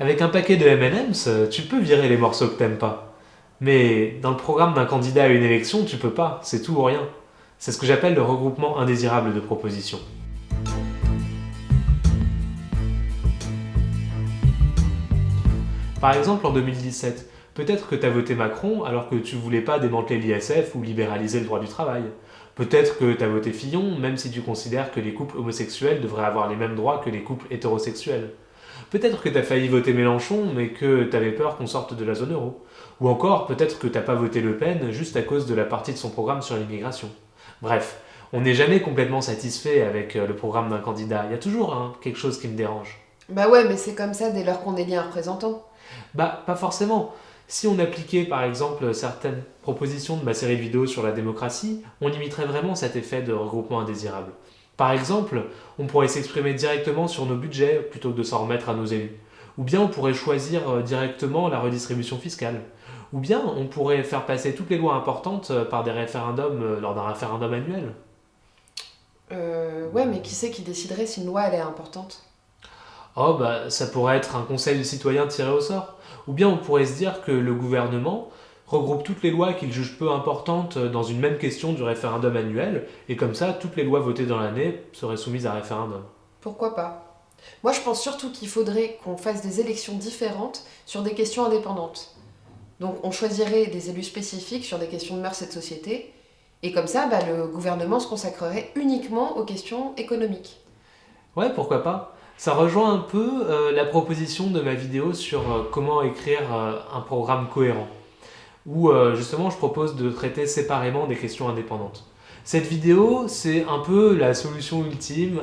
Avec un paquet de M&M's, tu peux virer les morceaux que t'aimes pas. Mais dans le programme d'un candidat à une élection, tu peux pas, c'est tout ou rien. C'est ce que j'appelle le regroupement indésirable de propositions. Par exemple, en 2017, peut-être que tu as voté Macron alors que tu voulais pas démanteler l'ISF ou libéraliser le droit du travail. Peut-être que tu as voté Fillon, même si tu considères que les couples homosexuels devraient avoir les mêmes droits que les couples hétérosexuels. Peut-être que tu as failli voter Mélenchon, mais que tu avais peur qu'on sorte de la zone euro. Ou encore, peut-être que t'as pas voté Le Pen juste à cause de la partie de son programme sur l'immigration. Bref, on n'est jamais complètement satisfait avec le programme d'un candidat. Il y a toujours quelque chose qui me dérange. Bah ouais, mais c'est comme ça dès lors qu'on élit un représentant. Bah, pas forcément. Si on appliquait par exemple certaines propositions de ma série de vidéos sur la démocratie, on limiterait vraiment cet effet de regroupement indésirable. Par exemple, on pourrait s'exprimer directement sur nos budgets plutôt que de s'en remettre à nos élus. Ou bien on pourrait choisir directement la redistribution fiscale. Ou bien on pourrait faire passer toutes les lois importantes par des référendums lors d'un référendum annuel. Ouais, mais qui c'est qui déciderait si une loi elle est importante? Oh bah ça pourrait être un conseil de citoyens tiré au sort. Ou bien on pourrait se dire que le gouvernement regroupe toutes les lois qu'il juge peu importantes dans une même question du référendum annuel, et comme ça toutes les lois votées dans l'année seraient soumises à référendum. Pourquoi pas? Moi je pense surtout qu'il faudrait qu'on fasse des élections différentes sur des questions indépendantes. Donc on choisirait des élus spécifiques sur des questions de mœurs et de société, et comme ça, bah, le gouvernement se consacrerait uniquement aux questions économiques. Ouais, pourquoi pas. Ça rejoint un peu la proposition de ma vidéo sur comment écrire un programme cohérent, où justement je propose de traiter séparément des questions indépendantes. Cette vidéo, c'est un peu la solution ultime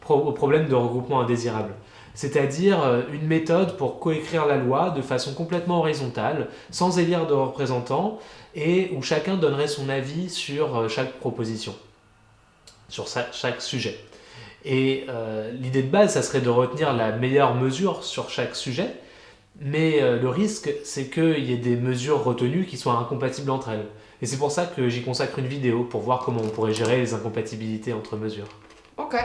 au problème de regroupement indésirable. C'est-à-dire une méthode pour coécrire la loi de façon complètement horizontale, sans élire de représentants, et où chacun donnerait son avis sur chaque proposition, sur chaque sujet. Et l'idée de base, ça serait de retenir la meilleure mesure sur chaque sujet, mais le risque, c'est qu'il y ait des mesures retenues qui soient incompatibles entre elles. Et c'est pour ça que j'y consacre une vidéo, pour voir comment on pourrait gérer les incompatibilités entre mesures. Ok.